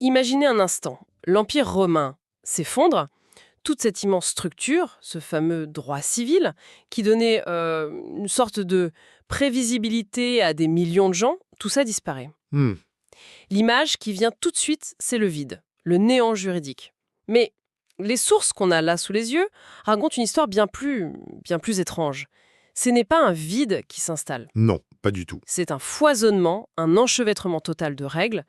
Imaginez un instant, l'Empire romain s'effondre, toute cette immense structure, ce fameux droit civil, qui donnait une sorte de prévisibilité à des millions de gens, tout ça disparaît. Hmm. L'image qui vient tout de suite, c'est le vide, le néant juridique. Mais les sources qu'on a là sous les yeux racontent une histoire bien plus étrange. Ce n'est pas un vide qui s'installe. Non, pas du tout. C'est un foisonnement, un enchevêtrement total de règles,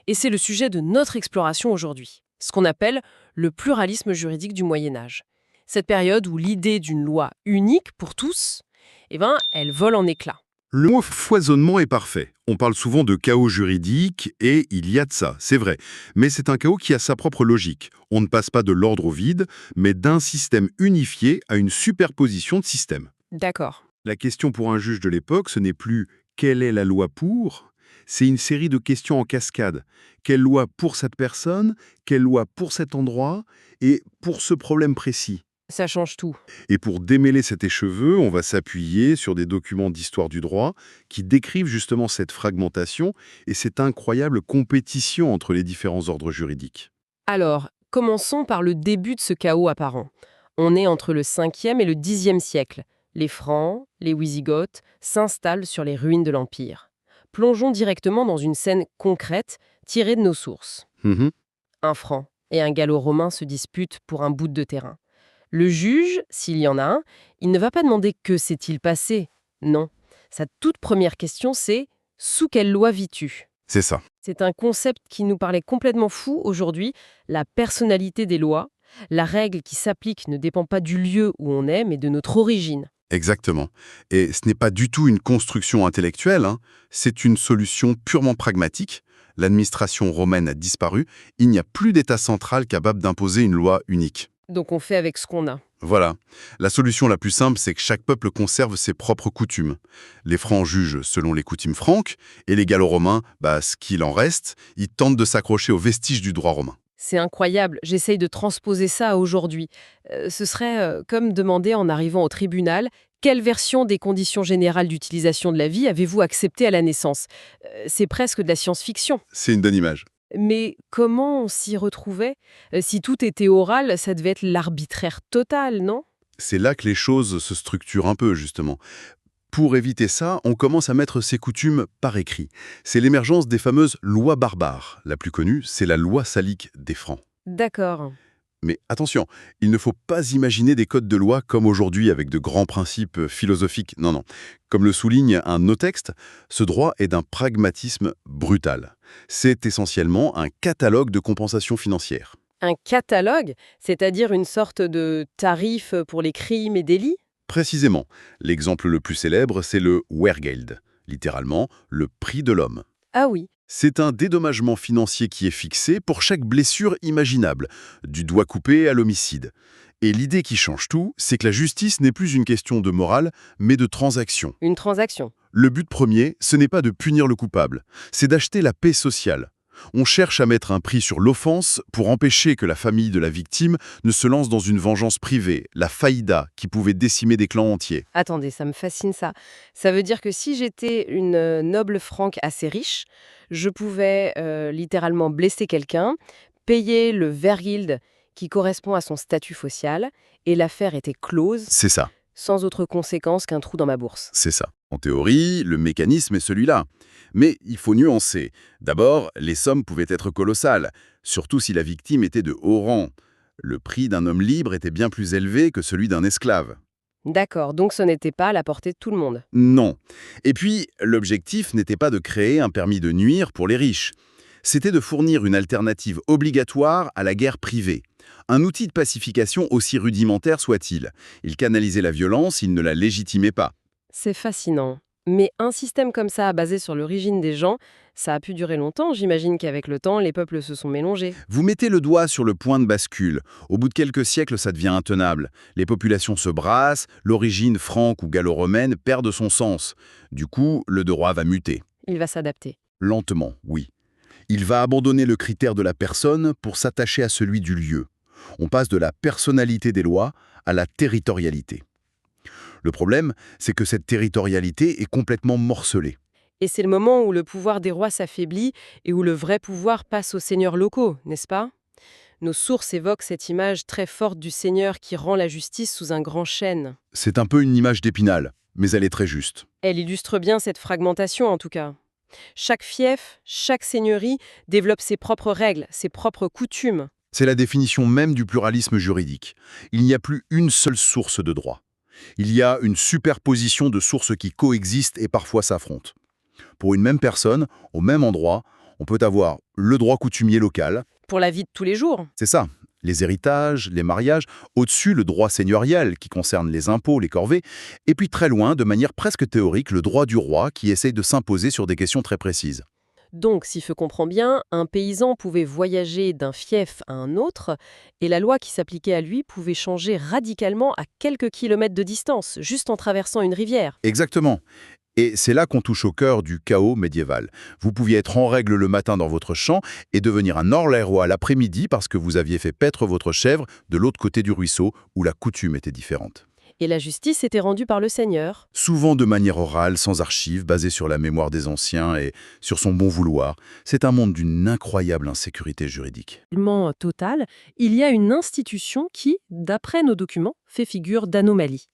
et c'est le sujet de notre exploration aujourd'hui, ce qu'on appelle le pluralisme juridique du Moyen Âge. Cette période où l'idée d'une loi unique pour tous, elle vole en éclats. Le mot foisonnement est parfait. On parle souvent de chaos juridique et il y a de ça, c'est vrai. Mais c'est un chaos qui a sa propre logique. On ne passe pas de l'ordre au vide, mais d'un système unifié à une superposition de systèmes. D'accord. La question pour un juge de l'époque, ce n'est plus quelle est la loi pour, c'est une série de questions en cascade. Quelle loi pour cette personne, quelle loi pour cet endroit et pour ce problème précis. Ça change tout. Et pour démêler cet écheveu, on va s'appuyer sur des documents d'histoire du droit qui décrivent justement cette fragmentation et cette incroyable compétition entre les différents ordres juridiques. Alors, commençons par le début de ce chaos apparent. On est entre le 5e et le 10e siècle. Les Francs, les Wisigoths s'installent sur les ruines de l'Empire. Plongeons directement dans une scène concrète tirée de nos sources. Mhm. Un Franc et un Gallo-Romain se disputent pour un bout de terrain. Le juge, s'il y en a un, il ne va pas demander que s'est-il passé. Non. Sa toute première question, c'est « sous quelle loi vis-tu » C'est ça. C'est un concept qui nous paraît complètement fou aujourd'hui, la personnalité des lois. La règle qui s'applique ne dépend pas du lieu où on est, mais de notre origine. Exactement. Et ce n'est pas du tout une construction intellectuelle, hein. C'est une solution purement pragmatique. L'administration romaine a disparu, il n'y a plus d'État central capable d'imposer une loi unique. Donc on fait avec ce qu'on a. Voilà. La solution la plus simple, c'est que chaque peuple conserve ses propres coutumes. Les Francs jugent selon les coutumes franques, et les Gallo-Romains, ce qu'il en reste, ils tentent de s'accrocher aux vestiges du droit romain. C'est incroyable, j'essaye de transposer ça à aujourd'hui. Ce serait comme demander en arrivant au tribunal, quelle version des conditions générales d'utilisation de la vie avez-vous acceptée à la naissance? C'est presque de la science-fiction. C'est une bonne image. Mais comment on s'y retrouvait? Si tout était oral, ça devait être l'arbitraire total, non? C'est là que les choses se structurent un peu, justement. Pour éviter ça, on commence à mettre ces coutumes par écrit. C'est l'émergence des fameuses lois barbares. La plus connue, c'est la loi salique des Francs. D'accord. Mais attention, il ne faut pas imaginer des codes de loi comme aujourd'hui avec de grands principes philosophiques. Non, non. Comme le souligne un de nos textes, ce droit est d'un pragmatisme brutal. C'est essentiellement un catalogue de compensation financière. Un catalogue, c'est-à-dire une sorte de tarif pour les crimes et délits? Précisément, l'exemple le plus célèbre, c'est le Wehrgeld, littéralement le prix de l'homme. Ah oui. C'est un dédommagement financier qui est fixé pour chaque blessure imaginable, du doigt coupé à l'homicide. Et l'idée qui change tout, c'est que la justice n'est plus une question de morale, mais de transaction. Une transaction. Le but premier, ce n'est pas de punir le coupable, c'est d'acheter la paix sociale. On cherche à mettre un prix sur l'offense pour empêcher que la famille de la victime ne se lance dans une vengeance privée, la faïda, qui pouvait décimer des clans entiers. Attendez, ça me fascine ça. Ça veut dire que si j'étais une noble franque assez riche, je pouvais littéralement blesser quelqu'un, payer le vergild qui correspond à son statut social, et l'affaire était close, C'est ça. sans autre conséquence qu'un trou dans ma bourse. C'est ça. En théorie, le mécanisme est celui-là. Mais il faut nuancer. D'abord, les sommes pouvaient être colossales, surtout si la victime était de haut rang. Le prix d'un homme libre était bien plus élevé que celui d'un esclave. D'accord, donc ce n'était pas à la portée de tout le monde. Non. Et puis, l'objectif n'était pas de créer un permis de nuire pour les riches. C'était de fournir une alternative obligatoire à la guerre privée. Un outil de pacification aussi rudimentaire soit-il. Il canalisait la violence, il ne la légitimait pas. C'est fascinant. Mais un système comme ça, basé sur l'origine des gens, ça a pu durer longtemps. J'imagine qu'avec le temps, les peuples se sont mélangés. Vous mettez le doigt sur le point de bascule. Au bout de quelques siècles, ça devient intenable. Les populations se brassent, l'origine franque ou gallo-romaine perd de son sens. Du coup, le droit va muter. Il va s'adapter. Lentement, oui. Il va abandonner le critère de la personne pour s'attacher à celui du lieu. On passe de la personnalité des lois à la territorialité. Le problème, c'est que cette territorialité est complètement morcelée. Et c'est le moment où le pouvoir des rois s'affaiblit et où le vrai pouvoir passe aux seigneurs locaux, n'est-ce pas? Nos sources évoquent cette image très forte du seigneur qui rend la justice sous un grand chêne. C'est un peu une image d'Épinal, mais elle est très juste. Elle illustre bien cette fragmentation en tout cas. Chaque fief, chaque seigneurie développe ses propres règles, ses propres coutumes. C'est la définition même du pluralisme juridique. Il n'y a plus une seule source de droit. Il y a une superposition de sources qui coexistent et parfois s'affrontent. Pour une même personne, au même endroit, on peut avoir le droit coutumier local, Pour la vie de tous les jours. c'est ça, les héritages, les mariages, au-dessus le droit seigneurial qui concerne les impôts, les corvées, et puis très loin, de manière presque théorique, le droit du roi qui essaye de s'imposer sur des questions très précises. Donc, si je comprends bien, un paysan pouvait voyager d'un fief à un autre, et la loi qui s'appliquait à lui pouvait changer radicalement à quelques kilomètres de distance, juste en traversant une rivière. Exactement. Et c'est là qu'on touche au cœur du chaos médiéval. Vous pouviez être en règle le matin dans votre champ et devenir un hors-la-loi l'après-midi parce que vous aviez fait paître votre chèvre de l'autre côté du ruisseau où la coutume était différente. Et la justice était rendue par le seigneur. Souvent de manière orale, sans archives, basée sur la mémoire des anciens et sur son bon vouloir. C'est un monde d'une incroyable insécurité juridique. Total, il y a une institution qui, d'après nos documents, fait figure d'anomalie.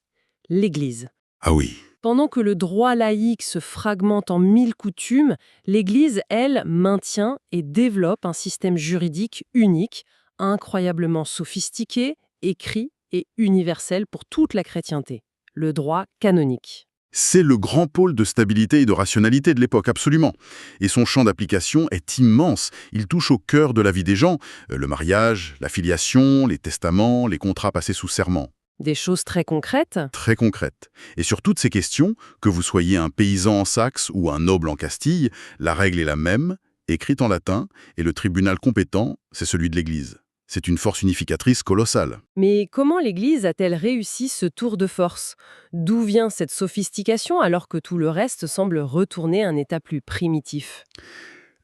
L'Église. Ah oui. Pendant que le droit laïque se fragmente en 1000 coutumes, l'Église, elle, maintient et développe un système juridique unique, incroyablement sophistiqué, écrit et universel pour toute la chrétienté, le droit canonique. C'est le grand pôle de stabilité et de rationalité de l'époque, absolument. Et son champ d'application est immense. Il touche au cœur de la vie des gens. Le mariage, la filiation, les testaments, les contrats passés sous serment. Des choses très concrètes. Très concrètes. Et sur toutes ces questions, que vous soyez un paysan en Saxe ou un noble en Castille, la règle est la même, écrite en latin, et le tribunal compétent, c'est celui de l'Église. C'est une force unificatrice colossale. Mais comment l'Église a-t-elle réussi ce tour de force? D'où vient cette sophistication alors que tout le reste semble retourner à un état plus primitif?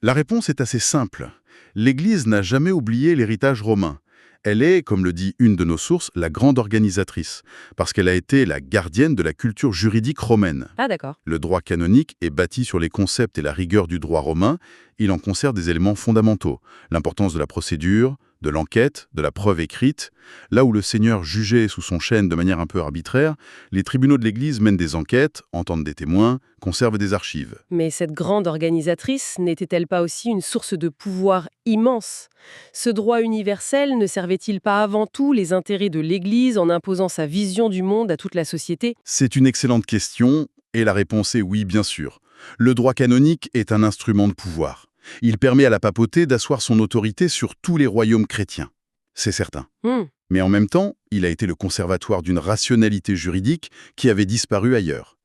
La réponse est assez simple. L'Église n'a jamais oublié l'héritage romain. Elle est, comme le dit une de nos sources, la grande organisatrice, parce qu'elle a été la gardienne de la culture juridique romaine. Ah d'accord. Le droit canonique est bâti sur les concepts et la rigueur du droit romain. Il en conserve des éléments fondamentaux. L'importance de la procédure, de l'enquête, de la preuve écrite. Là où le seigneur jugeait sous son chêne de manière un peu arbitraire, les tribunaux de l'Église mènent des enquêtes, entendent des témoins, conservent des archives. Mais cette grande organisatrice n'était-elle pas aussi une source de pouvoir immense? Ce droit universel ne servait-il pas avant tout les intérêts de l'Église en imposant sa vision du monde à toute la société? C'est une excellente question, et la réponse est oui, bien sûr. Le droit canonique est un instrument de pouvoir. Il permet à la papauté d'asseoir son autorité sur tous les royaumes chrétiens. C'est certain. Mais en même temps, il a été le conservatoire d'une rationalité juridique qui avait disparu ailleurs.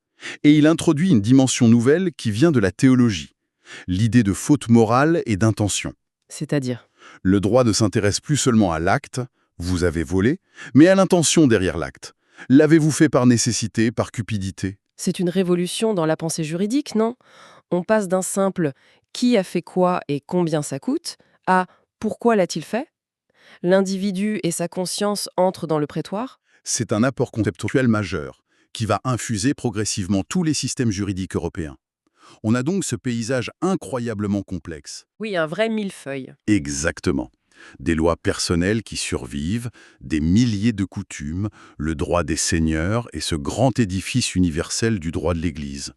Et il introduit une dimension nouvelle qui vient de la théologie. L'idée de faute morale et d'intention. C'est-à-dire? Le droit ne s'intéresse plus seulement à l'acte, vous avez volé, mais à l'intention derrière l'acte. L'avez-vous fait par nécessité, par cupidité? C'est une révolution dans la pensée juridique, non? On passe d'un simple qui a fait quoi et combien ça coûte à pourquoi l'a-t-il fait? L'individu et sa conscience entrent dans le prétoire? C'est un apport conceptuel majeur qui va infuser progressivement tous les systèmes juridiques européens. On a donc ce paysage incroyablement complexe. Oui, un vrai millefeuille. Exactement. Des lois personnelles qui survivent, des milliers de coutumes, le droit des seigneurs et ce grand édifice universel du droit de l'Église.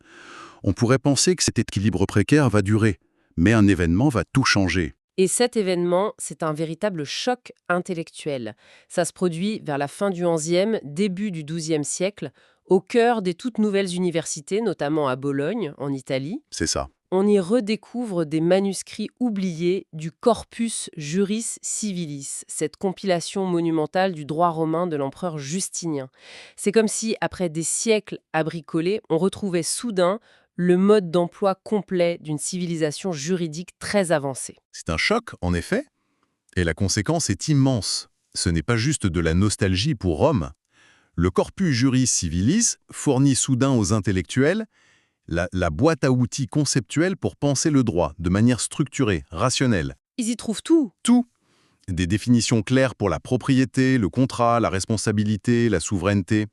On pourrait penser que cet équilibre précaire va durer, mais un événement va tout changer. Et cet événement, c'est un véritable choc intellectuel. Ça se produit vers la fin du XIe, début du XIIe siècle, au cœur des toutes nouvelles universités, notamment à Bologne, en Italie. C'est ça. On y redécouvre des manuscrits oubliés du Corpus Juris Civilis, cette compilation monumentale du droit romain de l'empereur Justinien. C'est comme si, après des siècles à bricoler, on retrouvait soudain le mode d'emploi complet d'une civilisation juridique très avancée. C'est un choc, en effet, et la conséquence est immense. Ce n'est pas juste de la nostalgie pour Rome. Le Corpus Juris Civilis fournit soudain aux intellectuels la boîte à outils conceptuelle pour penser le droit de manière structurée, rationnelle. Ils y trouvent tout. Tout. Des définitions claires pour la propriété, le contrat, la responsabilité, la souveraineté.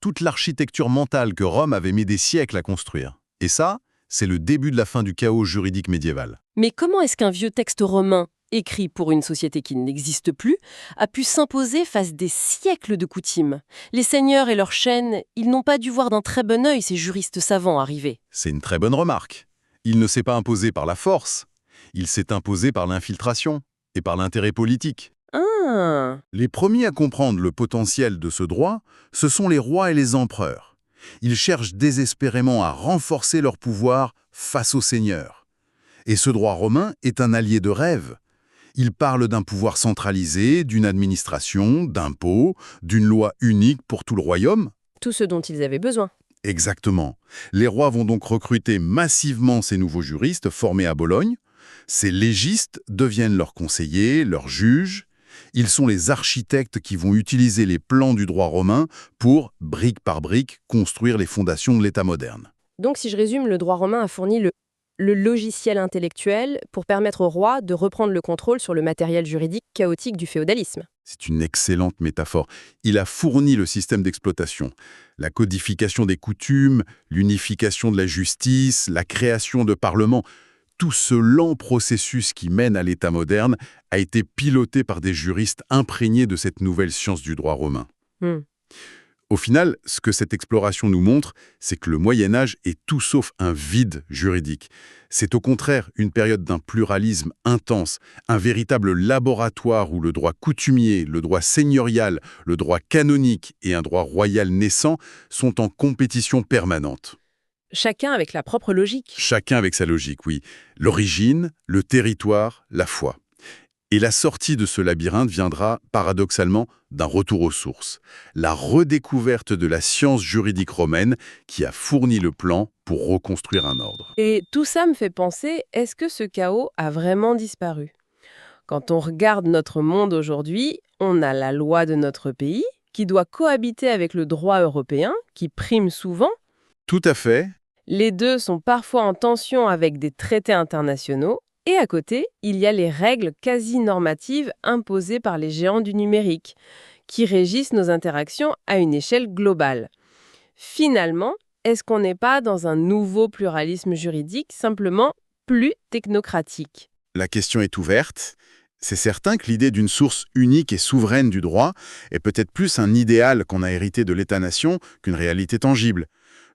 Toute l'architecture mentale que Rome avait mis des siècles à construire. Et ça, C'est le début de la fin du chaos juridique médiéval. Mais comment est-ce qu'un vieux texte romain, écrit pour une société qui n'existe plus, a pu s'imposer face des siècles de coutumes? Les seigneurs et leurs chaînes, ils n'ont pas dû voir d'un très bon œil ces juristes savants arriver. C'est une très bonne remarque. Il ne s'est pas imposé par la force, il s'est imposé par l'infiltration et par l'intérêt politique. Ah, Les premiers à comprendre le potentiel de ce droit, ce sont les rois et les empereurs. Ils cherchent désespérément à renforcer leur pouvoir face aux seigneurs. Et ce droit romain est un allié de rêve. Il parle d'un pouvoir centralisé, d'une administration, d'impôts, d'une loi unique pour tout le royaume. tout ce dont ils avaient besoin. Exactement. Les rois vont donc recruter massivement ces nouveaux juristes formés à Bologne. Ces légistes deviennent leurs conseillers, leurs juges. Ils sont les architectes qui vont utiliser les plans du droit romain pour, brique par brique, construire les fondations de l'État moderne. Donc si je résume, le droit romain a fourni le logiciel intellectuel pour permettre au roi de reprendre le contrôle sur le matériel juridique chaotique du féodalisme. C'est une excellente métaphore. Il a fourni le système d'exploitation. La codification des coutumes, l'unification de la justice, la création de parlements. Tout ce lent processus qui mène à l'État moderne a été piloté par des juristes imprégnés de cette nouvelle science du droit romain. Hmm. Au final, ce que cette exploration nous montre, c'est que le Moyen-Âge est tout sauf un vide juridique. C'est au contraire une période d'un pluralisme intense, un véritable laboratoire où le droit coutumier, le droit seigneurial, le droit canonique et un droit royal naissant sont en compétition permanente. Chacun avec la propre logique. Chacun avec sa logique, oui. L'origine, le territoire, la foi. Et la sortie de ce labyrinthe viendra, paradoxalement, d'un retour aux sources. La redécouverte de la science juridique romaine qui a fourni le plan pour reconstruire un ordre. Et tout ça me fait penser, est-ce que ce chaos a vraiment disparu? Quand on regarde notre monde aujourd'hui, on a la loi de notre pays qui doit cohabiter avec le droit européen, qui prime souvent. Tout à fait. Les deux sont parfois en tension avec des traités internationaux. Et à côté, il y a les règles quasi-normatives imposées par les géants du numérique, qui régissent nos interactions à une échelle globale. Finalement, est-ce qu'on n'est pas dans un nouveau pluralisme juridique, simplement plus technocratique? La question est ouverte. C'est certain que l'idée d'une source unique et souveraine du droit est peut-être plus un idéal qu'on a hérité de l'État-nation qu'une réalité tangible.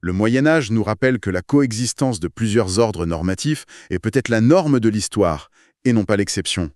Le Moyen-Âge nous rappelle que la coexistence de plusieurs ordres normatifs est peut-être la norme de l'histoire, et non pas l'exception.